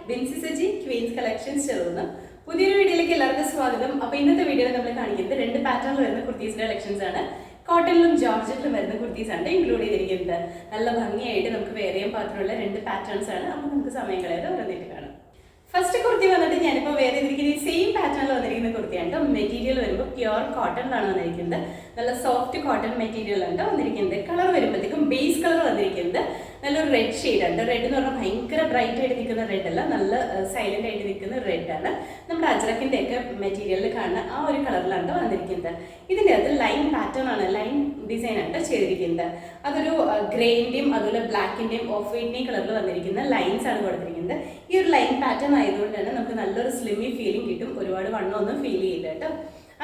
Binsi Saji Queen's collections ചേർന്ന് പുതിയൊരു വീഡിയോയിലേക്ക് എല്ലാവർക്കും സ്വാഗതം. അപ്പോൾ ഇന്നത്തെ വീഡിയോയിൽ നമ്മൾ കാണിക്കുന്നത് രണ്ട് പാറ്റേണിൽ വരുന്ന കുർത്തീസിന്റെ കളക്ഷൻസ് ആണ്. കോട്ടണിലും ജോർജറ്റിലും വരുന്ന കുർത്തീസ് ആണ് ഇൻക്ലൂഡ് ചെയ്തിരിക്കുന്നത്. നല്ല ഭംഗിയായിട്ട് നമുക്ക് വെയർ ചെയ്യാൻ പാകത്തിനുള്ള രണ്ട് പാറ്റേൺസ് ആണ്. അപ്പോൾ നമുക്ക് സമയം കളയാതെ ഓരോന്നിട്ട് കാണാം. ഫസ്റ്റ് കുർത്തി വന്നിട്ട് ഞാനിപ്പോൾ വേറെ ചെയ്തിരിക്കുന്നത് സെയിം പാറ്റേണിൽ വന്നിരിക്കുന്ന കുർത്തിയാണ്. മെറ്റീരിയൽ വരുമ്പോൾ പ്യുവർ കോട്ടണിലാണ് വന്നിരിക്കുന്നത്. നല്ല സോഫ്റ്റ് കോട്ടൺ മെറ്റീരിയൽ ആണ് വന്നിരിക്കുന്നത്. കളർ വരുമ്പോഴത്തേക്കും ബേസ് കളർ വന്നിരിക്കുന്നത് നല്ലൊരു റെഡ് ഷെയ്ഡ് ആണ്. റെഡ് എന്ന് പറഞ്ഞാൽ ഭയങ്കര ബ്രൈറ്റ് ആയിട്ട് നിൽക്കുന്ന റെഡ് അല്ല, നല്ല സൈലന്റ് ആയിട്ട് നിൽക്കുന്ന റെഡ് ആണ്. നമ്മുടെ അജ്രക്കിന്റെ ഒക്കെ മെറ്റീരിയലിൽ കാണുന്ന ആ ഒരു കളറിലാണ് വന്നിരിക്കുന്നത്. ഇതിൻ്റെ അകത്ത് ലൈൻ പാറ്റേൺ ആണ്, ലൈൻ ഡിസൈൻ ആണ് ചെയ്തിരിക്കുന്നത്. അതൊരു ഗ്രേന്റെയും അതുപോലെ ബ്ലാക്കിന്റെയും ഓഫ് വൈറ്റിന്റെയും കളറിൽ വന്നിരിക്കുന്ന ലൈൻസ് ആണ് കൊടുത്തിരിക്കുന്നത്. ഈ ഒരു ലൈൻ പാറ്റേൺ ആയതുകൊണ്ട് തന്നെ നമുക്ക് നല്ലൊരു സ്ലിമ്മി ഫീലിംഗ് കിട്ടും. ഒരുപാട് വണ്ണമൊന്നും ഫീൽ ചെയ്യില്ല കേട്ടോ.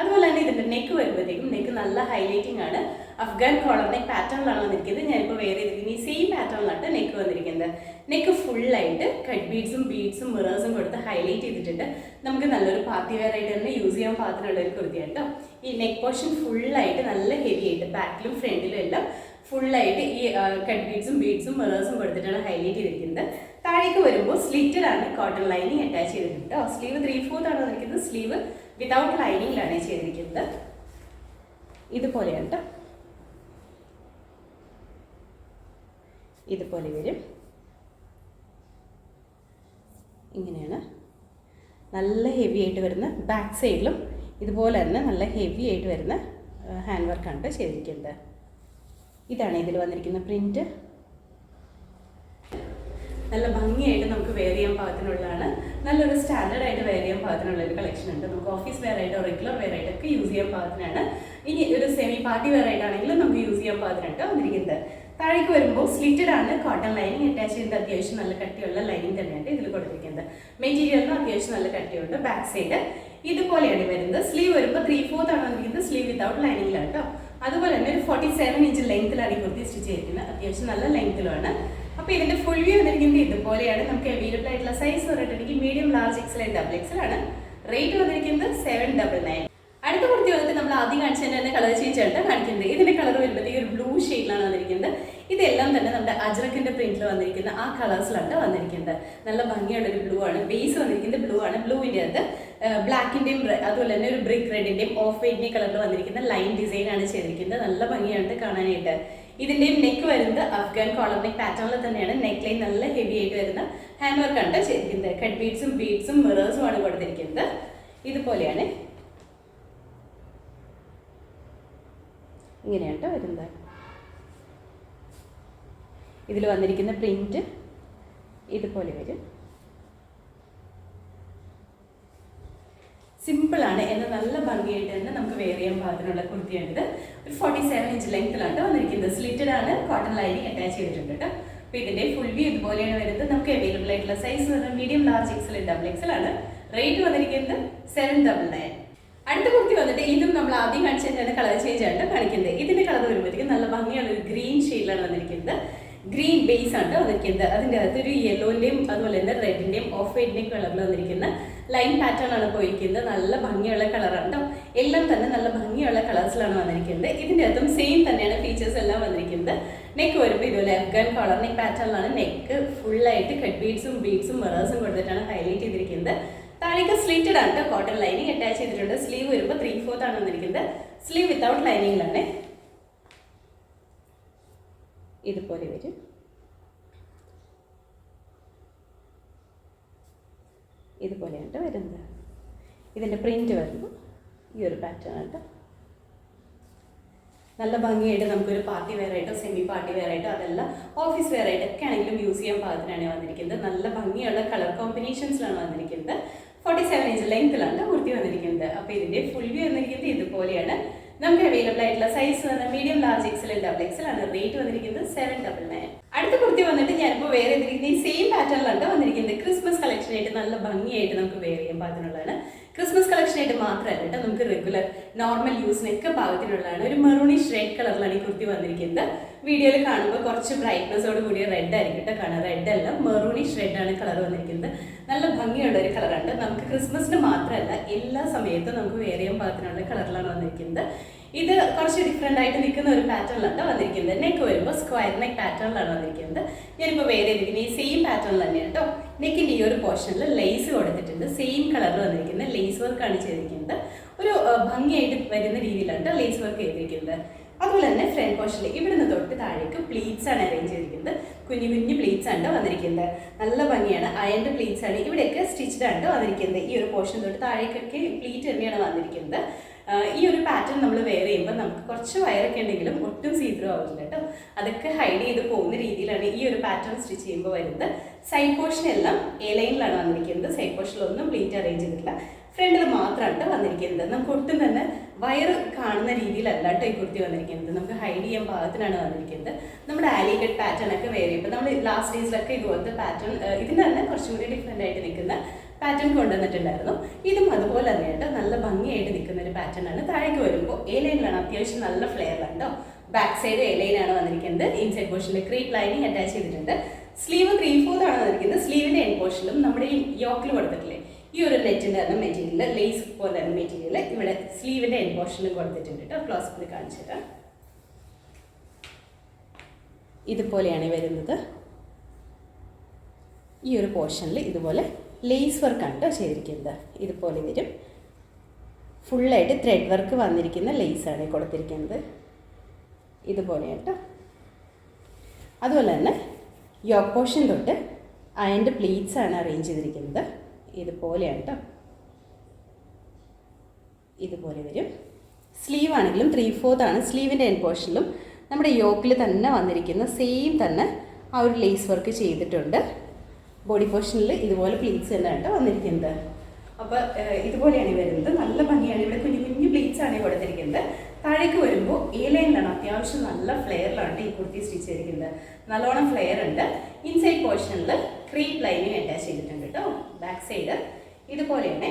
അതുപോലെ തന്നെ ഇതിന്റെ നെക്ക് വരുമ്പോഴത്തേക്കും നെക്ക് നല്ല ഹൈലൈറ്റിംഗ് ആണ്. അഫ്ഗാൻ കോളർ നെക്ക് പാറ്റേണിലാണ് വന്നിരിക്കുന്നത്. ഞാനിപ്പോൾ വേറെ ചെയ്തിരിക്കുന്നത് ഈ സെയിം പാറ്റേണിലാണ് നെക്ക് വന്നിരിക്കുന്നത്. നെക്ക് ഫുള്ളായിട്ട് കട്ട് ബീഡ്സും മിറേഴ്സും കൊടുത്ത് ഹൈലൈറ്റ് ചെയ്തിട്ടുണ്ട്. നമുക്ക് നല്ലൊരു പാർട്ടി വെയർ ആയിട്ട് തന്നെ യൂസ് ചെയ്യാൻ പാകത്തിനുള്ള ഒരു കുർത്തിയാണ് കേട്ടോ. ഈ നെക്ക് പോർഷൻ ഫുള്ളായിട്ട് നല്ല ഹെവി ആയിട്ട് ബാക്കിലും ഫ്രണ്ടിലും എല്ലാം ഫുള്ളായിട്ട് ഈ കട്ട് ബീഡ്സും മിറേഴ്സും കൊടുത്തിട്ടാണ് ഹൈലൈറ്റ് ചെയ്തിരിക്കുന്നത്. താഴേക്ക് വരുമ്പോൾ സ്ലിറ്റഡ് ആണ്, കോട്ടൺ ലൈനിങ് അറ്റാച്ച് ചെയ്തിട്ടുണ്ട്. സ്ലീവ് 3/4 ആണ് വന്നിരിക്കുന്നത്. സ്ലീവ് വിതൗട്ട് ലൈനിങ്ങിലാണ് ചെയ്തിരിക്കുന്നത്. ഇതുപോലെയാണ് കേട്ടോ. ഇതുപോലെ വരും. ഇങ്ങനെയാണ് നല്ല ഹെവി ആയിട്ട് വരുന്ന ബാക്ക് സൈഡിലും ഇതുപോലെ തന്നെ നല്ല ഹെവി ആയിട്ട് വരുന്ന ഹാൻഡ് വർക്കാണ് ചെയ്തിരിക്കുന്നത്. ഇതാണ് ഇതിൽ വന്നിരിക്കുന്ന പ്രിന്റ്. നല്ല ഭംഗിയായിട്ട് നമുക്ക് വെയർ ചെയ്യാൻ പാകത്തിനുള്ളതാണ്. നല്ലൊരു സ്റ്റാൻഡേർഡ് ആയിട്ട് വെയർ ചെയ്യാൻ പാകത്തിനുള്ള ഒരു കളക്ഷൻ ഉണ്ട്. നമുക്ക് ഓഫീസ് വെയർ ആയിട്ടോ റെഗുലർ വെയർ ആയിട്ടൊക്കെ യൂസ് ചെയ്യാൻ പാകത്തിനാണ്. ഇനി ഒരു സെമി പാർട്ടി വെയർ ആയിട്ടാണെങ്കിലും നമുക്ക് യൂസ് ചെയ്യാൻ പാകത്തിനായിട്ട് വന്നിരിക്കുന്നത്. താഴേക്ക് വരുമ്പോൾ സ്ലിറ്റഡ് ആണ്, കോട്ടൺ ലൈനിങ് അറ്റാച്ച് ചെയ്ത് അത്യാവശ്യം നല്ല കട്ടിയുള്ള ലൈനിങ് തന്നെയാണ് ഇതിൽ കൊടുത്തിരിക്കുന്നത്. മെറ്റീരിയലിനും അത്യാവശ്യം നല്ല കട്ടിയുണ്ട്. ബാക്ക് സൈഡ് ഇതുപോലെയാണ് വരുന്നത്. സ്ലീവ് വരുമ്പോൾ 3/4 ആണ് വന്നിരിക്കുന്നത്. സ്ലീവ് വിതൗട്ട് ലൈനിങ്ങിലാണ് കേട്ടോ. അതുപോലെ തന്നെ ഒരു 47 ഇഞ്ച് ലെങ്ത്തിലാണ് ഈ കുർത്തി സ്റ്റിച്ച് ചെയ്തിരിക്കുന്നത്. അത്യാവശ്യം നല്ല ലെങ്ത്തിലുമാണ്. അപ്പോൾ ഇതിന്റെ ഫുൾ വ്യൂ വന്നിരിക്കുന്നത് ഇതുപോലെയാണ്. നമുക്ക് അവൈലബിൾ ആയിട്ടുള്ള സൈസ് പറഞ്ഞിട്ടുണ്ടെങ്കിൽ മീഡിയം, ലാർജ്, XL, XXL ആണ്. റേറ്റ് വന്നിരിക്കുന്നത് 799. അടുത്ത കുർത്തി വന്നിട്ട് നമ്മൾ ആദ്യം കാണിച്ചതിന് തന്നെ കളർ ചേഞ്ച് ആണ് കാണിക്കുന്നത്. ഇതിന്റെ കളർ വരുമ്പോഴത്തേക്ക് ഒരു ബ്ലൂ ഷെയ്ഡിലാണ് വന്നിരിക്കുന്നത്. ഇതെല്ലാം തന്നെ നമ്മുടെ അജ്രക്കിന്റെ പ്രിന്റിൽ വന്നിരിക്കുന്ന ആ കളേഴ്സിലാണ് വന്നിരിക്കുന്നത്. നല്ല ഭംഗിയുള്ള ഒരു ബ്ലൂ ആണ്. ബേസ് വന്നിരിക്കുന്നത് ബ്ലൂ ആണ്. ബ്ലൂവിന്റെ അകത്ത് ബ്ലാക്കിന്റെയും അതുപോലെ തന്നെ ഒരു ബ്രിക്ക് റെഡിന്റെയും ഓഫ് വൈറ്റിന്റെയും കളറിൽ വന്നിരിക്കുന്ന ലൈൻ ഡിസൈൻ ആണ് ചെയ്തിരിക്കുന്നത്. നല്ല ഭംഗിയാണ് കാണാനായിട്ട്. ഇതിന്റെയും നെക്ക് വരുന്നത് അഫ്ഗാൻ കോളർ നെക്ക് പാറ്റേണിൽ തന്നെയാണ്. നെക്ക് ലൈൻ നല്ല ഹെവി ആയിട്ട് വരുന്ന ഹാൻഡ് വർക്കാണ് ചെയ്തിരിക്കുന്നത്. കട്ട് ബീഡ്സും മിറേഴ്സും ആണ് കൊടുത്തിരിക്കുന്നത്. ഇതുപോലെയാണ് ഇങ്ങനെയാണ് വരുന്നത്. ഇതിൽ വന്നിരിക്കുന്ന പ്രിന്റ് ഇതുപോലെ വരും. സിമ്പിളാണ് എന്നാൽ നല്ല ഭംഗിയായിട്ട് തന്നെ നമുക്ക് വെയർ ചെയ്യാൻ പാകത്തിനുള്ള കുർത്തിയാണിത്. ഒരു 47 ഇഞ്ച് ലെങ്ത്തിലാണ് വന്നിരിക്കുന്നത്. സ്ലിറ്റഡ് ആണ്, കോട്ടൺ ലൈനിങ് അറ്റാച്ച് ചെയ്തിട്ടുണ്ട് കേട്ടോ. അപ്പോൾ ഇതിന്റെ ഫുൾ വ്യൂ ഇതുപോലെയാണ് വരുന്നത്. നമുക്ക് അവൈലബിൾ ആയിട്ടുള്ള സൈസ് പറഞ്ഞാൽ മീഡിയം, ലാർജ്, XL, XXL ആണ്. റേറ്റ് വന്നിരിക്കുന്നത് 799. അടുത്ത കുർത്തി വന്നിട്ട് ഇതും നമ്മൾ ആദ്യം കാണിച്ചതിന്റെ കളർ ചേഞ്ച് ആണ് കാണിക്കുന്നത്. ഇതിന്റെ കളർ വരുമ്പോഴത്തേക്കും നല്ല ഭംഗിയുള്ള ഒരു ഗ്രീൻ ഷെയ്ഡിലാണ് വന്നിരിക്കുന്നത്. ഗ്രീൻ ബേസ് ആണ് വന്നിരിക്കുന്നത്. അതിൻ്റെ അകത്ത് ഒരു യെല്ലോന്റെയും അതുപോലെ തന്നെ റെഡിന്റെയും ഓഫ് വൈറ്റിന്റെയും കളറിൽ വന്നിരിക്കുന്ന ലൈൻ പാറ്റേൺ ആണ് പോയിരിക്കുന്നത്. നല്ല ഭംഗിയുള്ള കളറാണ്. എല്ലാം തന്നെ നല്ല ഭംഗിയുള്ള കളേഴ്സിലാണ് വന്നിരിക്കുന്നത്. ഇതിൻ്റെ അകത്തും സെയിം തന്നെയാണ് ഫീച്ചേഴ്സ് എല്ലാം വന്നിരിക്കുന്നത്. നെക്ക് വരുമ്പോൾ ഇതുപോലെ അഫ്ഗാൻ കോളർ നെക്ക് പാറ്റേണിലാണ്. നെക്ക് ഫുള്ളായിട്ട് കട്ട് ബീഡ്സും മിറേഴ്സും കൊടുത്തിട്ടാണ് ഹൈലൈറ്റ് ചെയ്തിരിക്കുന്നത്. താഴേക്ക് സ്ലിറ്റഡ് ആണ്, കോട്ടൺ ലൈനിങ് അറ്റാച്ച് ചെയ്തിട്ടുണ്ട്. സ്ലീവ് വരുമ്പോൾ 3/4 ആണ് വന്നിരിക്കുന്നത്. സ്ലീവ് വിത്തൗട്ട് ലൈനിങ്ങിലാണ്. ഇതുപോലെ വരും. ഇതുപോലെയാണ് വരുന്നത്. ഇതിൻ്റെ പ്രിന്റ് വരുമ്പോൾ ഈ ഒരു പാറ്റേൺ ആണ്. നല്ല ഭംഗിയായിട്ട് നമുക്കൊരു പാർട്ടി വെയർ ആയിട്ടോ സെമി പാർട്ടി വെയർ ആയിട്ടോ അതല്ല ഓഫീസ് വെയർ ആയിട്ടൊക്കെ ആണെങ്കിലും യൂസ് ചെയ്യാൻ പാകത്തിനാണ് വന്നിരിക്കുന്നത്. നല്ല ഭംഗിയുള്ള കളർ കോമ്പിനേഷൻസിലാണ് വന്നിരിക്കുന്നത്. 47 ഇഞ്ച് ലെങ്ത്തിലാണ് കുർത്തി വന്നിരിക്കുന്നത്. അപ്പോൾ ഇതിന്റെ ഫുൾ വ്യൂ വന്നിരിക്കുന്നത് ഇതുപോലെയാണ്. നമുക്ക് അവൈലബിൾ ആയിട്ടുള്ള size medium, large, XL, XXL ആണ്. റേറ്റ് വന്നിരിക്കുന്നത് 799. അടുത്ത കുർത്തി വന്നിട്ട് ഞാനിപ്പോൾ വെയർ ചെയ്തിരിക്കുന്ന ഈ സെയിം പാറ്റേണിലാണ് വന്നിരിക്കുന്നത്. ക്രിസ്മസ് കളക്ഷൻ ആയിട്ട് നല്ല ഭംഗിയായിട്ട് നമുക്ക് വെയർ ചെയ്യാൻ പാകത്തിനുള്ളതാണ്. ക്രിസ്മസ് കളക്ഷൻ ആയിട്ട് മാത്രമല്ല കേട്ടോ, നമുക്ക് റെഗുലർ നോർമൽ യൂസിനൊക്കെ പാകത്തിനുള്ളതാണ്. ഒരു മെറൂണിഷ് റെഡ് കളറിലാണ് ഈ കുർത്തി വന്നിരിക്കുന്നത്. വീഡിയോയിൽ കാണുമ്പോൾ കുറച്ച് ബ്രൈറ്റ്നസോട് കൂടിയ റെഡ് ആയിരിക്കും കേട്ടോ കാണാൻ. റെഡ് അല്ല, മെറൂണിഷ് റെഡ് ആണ് കളർ വന്നിരിക്കുന്നത്. നല്ല ഭംഗിയുള്ള ഒരു കളറാണ്. നമുക്ക് ക്രിസ്മസിന് മാത്രമല്ല എല്ലാ സമയത്തും നമുക്ക് വെയർ ചെയ്യാൻ പാകത്തിനുള്ള കളറിലാണ് വന്നിരിക്കുന്നത്. ഇത് കുറച്ച് ഡിഫറെൻ്റ് ആയിട്ട് നിൽക്കുന്ന ഒരു പാറ്റേണിലാണ് വന്നിരിക്കുന്നത്. നെക്ക് വരുമ്പോൾ സ്ക്വയർ നെക്ക് പാറ്റേണിലാണ് വന്നിരിക്കുന്നത്. ഞാനിപ്പോൾ വേറെ ഇരിക്കുന്ന ഈ സെയിം പാറ്റേണിൽ തന്നെയാണ് കേട്ടോ. നെക്കിൻ്റെ ഈ ഒരു പോർഷനിൽ ലേസ് കൊടുത്തിട്ടുണ്ട്. സെയിം കളറിൽ വന്നിരിക്കുന്നത് ലേസ് വർക്കാണ് ചെയ്തിരിക്കുന്നത്. ഒരു ഭംഗിയായിട്ട് വരുന്ന രീതിയിലാണ് ലേസ് വർക്ക് ചെയ്തിരിക്കുന്നത്. അതുപോലെ തന്നെ ഫ്രണ്ട് പോർഷനിൽ ഇവിടുന്ന് തൊട്ട് താഴേക്ക് പ്ലീറ്റ്സ് ആണ് അറേഞ്ച് ചെയ്തിരിക്കുന്നത്. കുഞ്ഞു കുഞ്ഞു പ്ലീറ്റ്സ് ആണ് വന്നിരിക്കുന്നത്. നല്ല ഭംഗിയാണ്. അയൺഡ് പ്ലീറ്റ്സ് ആണ് ഇവിടെയൊക്കെ സ്റ്റിച്ച്ഡ് ആണ് വന്നിരിക്കുന്നത്. ഈ ഒരു പോർഷൻ തൊട്ട് താഴേക്കൊക്കെ പ്ലീറ്റ് തന്നെയാണ് വന്നിരിക്കുന്നത്. ഈ ഒരു പാറ്റേൺ നമ്മൾ വെയർ ചെയ്യുമ്പോൾ നമുക്ക് കുറച്ച് വയറൊക്കെ ഉണ്ടെങ്കിലും ഒട്ടും സീത്രൂ ആവില്ല കേട്ടോ. അതൊക്കെ ഹൈഡ് ചെയ്ത് പോകുന്ന രീതിയിലാണ് ഈ ഒരു പാറ്റേൺ സ്റ്റിച്ച് ചെയ്യുമ്പോൾ വരുന്നത്. സൈഡ് പോർഷൻ എല്ലാം എ ലൈനിലാണ് വന്നിരിക്കുന്നത്. സൈഡ് പോർഷനിലൊന്നും പ്ലീറ്റ് അറേഞ്ച് ചെയ്തിട്ടില്ല. ഫ്രണ്ടിൽ മാത്രമാണ് വന്നിരിക്കുന്നത്. നമുക്ക് ഒട്ടും തന്നെ വയറ് കാണുന്ന രീതിയിലല്ല കേട്ടോ ഈ കുർത്തി വന്നിരിക്കുന്നത്. നമുക്ക് ഹൈഡ് ചെയ്യാൻ പാകത്തിനാണ് വന്നിരിക്കുന്നത്. നമ്മുടെ ആലി കട്ട് പാറ്റേൺ ഒക്കെ വെയർ ചെയ്യുമ്പോൾ നമ്മൾ ലാസ്റ്റ് ഡേയ്സിലൊക്കെ ഇതുപോലത്തെ പാറ്റേൺ ഇതിൻ്റെ തന്നെ കുറച്ചും കൂടി ഡിഫറെൻ്റ് ആയിട്ട് നിൽക്കുന്ന പാറ്റേൺ കൊണ്ടുവന്നിട്ടുണ്ടായിരുന്നു. ഇതും അതുപോലെ തന്നെ കേട്ടോ നല്ല ഭംഗിയായിട്ട് നിൽക്കുന്ന ഒരു പാറ്റേൺ ആണ്. താഴേക്ക് വരുമ്പോൾ എ ലൈനിലാണ്, അത്യാവശ്യം നല്ല ഫ്ലെയറിലാണ് കേട്ടോ. ബാക്ക് സൈഡ് എ ലൈനാണ് വന്നിരിക്കുന്നത്. ഇൻസൈഡ് പോർഷനിൽ ക്രീപ്പ് ലൈനിങ് അറ്റാച്ച് ചെയ്തിട്ടുണ്ട്. സ്ലീവ് 3/4 ആണ് വന്നിരിക്കുന്നത്. സ്ലീവിൻ്റെ എൻഡ് പോർഷനിലും നമ്മുടെ ഈ യോക്കിൽ കൊടുത്തിട്ടില്ലേ ഈ ഒരു നെറ്റിൻ്റെ തന്നെ മെറ്റീരിയൽ, ലേസ് പോലെ തന്നെ മെറ്റീരിയൽ ഇവിടെ സ്ലീവിൻ്റെ എൻഡ് പോർഷനിലും കൊടുത്തിട്ടുണ്ട് കേട്ടോ. ക്ലോസപ്പിൽ കാണിച്ചിട്ട് ഇതുപോലെയാണ് വരുന്നത്. ഈ ഒരു പോർഷനിൽ ഇതുപോലെ ലേസ് വർക്കാണ് കേട്ടോ ചെയ്തിരിക്കുന്നത്. ഇതുപോലെ വരും. ഫുള്ളായിട്ട് ത്രെഡ് വർക്ക് വന്നിരിക്കുന്ന ലേസാണ് കൊടുത്തിരിക്കുന്നത്. ഇതുപോലെയാണ് കേട്ടോ. അതുപോലെ തന്നെ യോക്ക് പോർഷൻ തൊട്ട് അയൺഡ് പ്ലീറ്റ്സ് ആണ് അറേഞ്ച് ചെയ്തിരിക്കുന്നത്. ഇതുപോലെയാണ് കേട്ടോ. ഇതുപോലെ വരും. സ്ലീവ് ആണെങ്കിലും 3/4 ആണ്. സ്ലീവിൻ്റെ എൻഡ് പോർഷനിലും നമ്മുടെ യോക്കിൽ തന്നെ വന്നിരിക്കുന്ന സെയിം തന്നെ ആ ഒരു ലേസ് വർക്ക് ചെയ്തിട്ടുണ്ട്. ബോഡി പോർഷനിൽ ഇതുപോലെ പ്ലീറ്റ്സ് തന്നെയാണ് കേട്ടോ വന്നിരിക്കുന്നത്. അപ്പോൾ ഇതുപോലെയാണ് വരുന്നത്. നല്ല ഭംഗിയാണ്. ഇവിടെ കുഞ്ഞു കുഞ്ഞു പ്ലീറ്റ്സ് ആണ് കൊടുത്തിരിക്കുന്നത്. താഴേക്ക് വരുമ്പോൾ എ ലൈനിലാണ്, അത്യാവശ്യം നല്ല ഫ്ലെയറിലാണ് ഈ കുർത്തി സ്റ്റിച്ച് ചെയ്തിരിക്കുന്നത്. നല്ലോണം ഫ്ലെയർ ഉണ്ട്. ഇൻസൈഡ് പോർഷനിൽ ക്രീപ്പ് ലൈനിങ് അറ്റാച്ച് ചെയ്തിട്ടുണ്ട് കേട്ടോ. ബാക്ക് സൈഡ് ഇതുപോലെയാണ്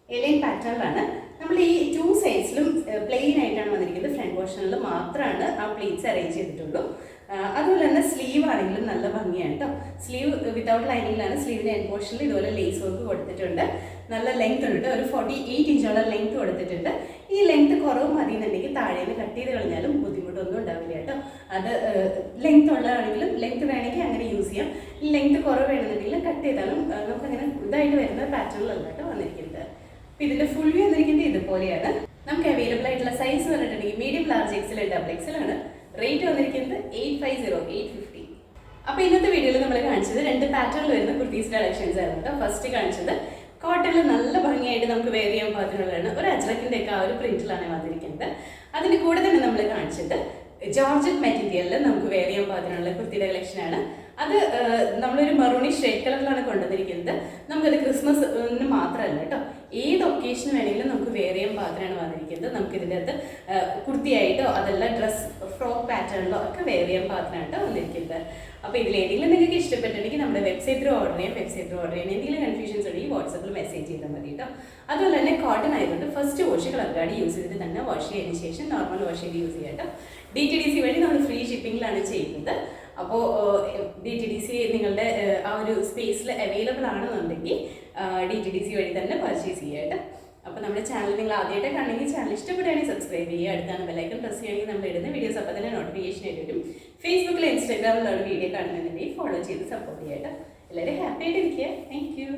എ ലൈൻ പാറ്റേണിലാണ്. നമ്മൾ ഈ 2 സൈഡ്സിലും പ്ലെയിൻ ആയിട്ടാണ് വന്നിരിക്കുന്നത്. ഫ്രണ്ട് പോർഷനിൽ മാത്രമാണ് ആ പ്ലീറ്റ്സ് അറേഞ്ച് ചെയ്തിട്ടുള്ളൂ. അതുപോലെ തന്നെ സ്ലീവ് ആണെങ്കിലും നല്ല ഭംഗിയാണ് കേട്ടോ. സ്ലീവ് വിത്തൗട്ട് ലൈനിങ്ങിലാണ്. സ്ലീവിൻ്റെ എൻഡ് പോർഷനിൽ ഇതുപോലെ ലേസ് വർക്ക് കൊടുത്തിട്ടുണ്ട്. നല്ല ലെങ്ത് ഉണ്ട്. ഒരു 48 ഇഞ്ചോളം ലെങ്ത് കൊടുത്തിട്ടുണ്ട്. ഈ ലെങ്ത് കുറവ് മതി എന്നുണ്ടെങ്കിൽ താഴേന്ന് കട്ട് ചെയ്ത് കളഞ്ഞാലും ബുദ്ധിമുട്ടൊന്നും ഉണ്ടാവില്ല കേട്ടോ. അത് ലെങ്ത് ഉള്ളതാണെങ്കിലും ലെങ്ത് വേണമെങ്കിൽ അങ്ങനെ യൂസ് ചെയ്യാം. ലെങ്ത് കുറവ് വേണമെന്നുണ്ടെങ്കിൽ കട്ട് ചെയ്താലും നമുക്കങ്ങനെ ഇതായിട്ട് വരുന്ന പാറ്റേണിലല്ല കേട്ടോ വന്നിരിക്കുന്നത്. അപ്പോൾ ഇതിൻ്റെ ഫുൾ വ്യൂ വന്നിരിക്കുന്നത് ഇതുപോലെയാണ്. നമുക്ക് അവൈലബിൾ ആയിട്ടുള്ള സൈസ് പറഞ്ഞിട്ടുണ്ടെങ്കിൽ medium, large, XL, double XL ആണ്. റേറ്റ് വന്നിരിക്കുന്നത് 850. അപ്പോൾ ഇന്നത്തെ വീഡിയോയിൽ നമ്മൾ കാണിച്ചത് 2 പാറ്റേണിൽ വരുന്ന കുർത്തീസ് കളക്ഷൻസ് ആയിരുന്നു കേട്ടോ. ഫസ്റ്റ് കാണിച്ചത് കോട്ടണിൽ നല്ല ഭംഗിയായിട്ട് നമുക്ക് വെയർ ചെയ്യാൻ പാകത്തിനുള്ളതാണ്. ഒരു അജ്രക്കിൻ്റെ ഒക്കെ ആ ഒരു പ്രിന്റിലാണ് വന്നിരിക്കുന്നത്. അതിന് കൂടെ തന്നെ നമ്മൾ കാണിച്ചത് ജോർജറ്റ് മെറ്റീരിയലിൽ നമുക്ക് വെയർ ചെയ്യാൻ പാകത്തിനുള്ള കുർത്തിയുടെ കളക്ഷനാണ്. അത് നമ്മളൊരു മറൂണിഷ് റെഡ് കളറിലാണ് കൊണ്ടുവന്നിരിക്കുന്നത്. നമുക്കത് ക്രിസ്മസിന് മാത്രമല്ല കേട്ടോ, ഏത് ഒക്കേഷന് വേണമെങ്കിലും നമുക്ക് വെയർ ചെയ്യാൻ പാകത്തിനാണ് വന്നിരിക്കുന്നത്. നമുക്കിതിൻ്റെ അകത്ത് കുർത്തിയായിട്ടോ അതല്ല ഡ്രസ് ഫ്രോക്ക് പാറ്റേണിലോ ഒക്കെ വെയർ ചെയ്യാൻ പാകത്തിനായിട്ടോ വന്നിരിക്കുന്നത്. അപ്പോൾ ഇതിലേതെങ്കിലും നിങ്ങൾക്ക് ഇഷ്ടപ്പെട്ടിട്ടുണ്ടെങ്കിൽ നമ്മുടെ വെബ്സൈറ്റ് ത്രൂ ഓർഡർ ചെയ്യാം. വെബ്സൈറ്റ് ത്രൂ ഓർഡർ ചെയ്യാൻ എന്തെങ്കിലും കൺഫ്യൂഷൻസ് ഉണ്ടെങ്കിൽ വാട്സപ്പിൽ മെസ്സേജ് ചെയ്താൽ മതി കേട്ടോ. അതുപോലെ തന്നെ കോട്ടൺ ആയതുകൊണ്ട് first wash colour card use ചെയ്തിട്ട് തന്നെ വാഷ് ചെയ്തതിന് ശേഷം നോർമൽ വാഷ് ചെയ്ത് യൂസ് ചെയ്യാം കേട്ടോ. DTDC വഴി നമ്മൾ ഫ്രീ ഷിപ്പിങ്ങിലാണ് ചെയ്യുന്നത്. അപ്പോൾ DTDC നിങ്ങളുടെ ആ ഒരു സ്പേസിൽ അവൈലബിൾ ആണെന്നുണ്ടെങ്കിൽ DTDC വഴി തന്നെ പർച്ചേസ് ചെയ്യുക കേട്ടോ. അപ്പോൾ നമ്മുടെ ചാനൽ നിങ്ങൾ ആദ്യമായിട്ട് കാണണമെങ്കിൽ ചാനൽ ഇഷ്ടപ്പെടുകയാണെങ്കിൽ സബ്സ്ക്രൈബ് ചെയ്യുക. അടുത്താണ് ബെല്ലൈക്കൺ പ്രസ് ചെയ്യുകയാണെങ്കിൽ നമ്മൾ ഇടുന്ന വീഡിയോസ് അപ്പോൾ തന്നെ നോട്ടിഫിക്കേഷൻ ആയിട്ട് വരും. ഫേസ്ബുക്കിൽ ഇൻസ്റ്റാഗ്രാമിലുള്ള വീഡിയോ കാണുന്നുണ്ടെങ്കിൽ ഫോളോ ചെയ്ത് സപ്പോർട്ട് ചെയ്യുക കേട്ടോ. എല്ലാവരും ഹാപ്പി ആയിട്ട് ഇരിക്കുക. Thank you.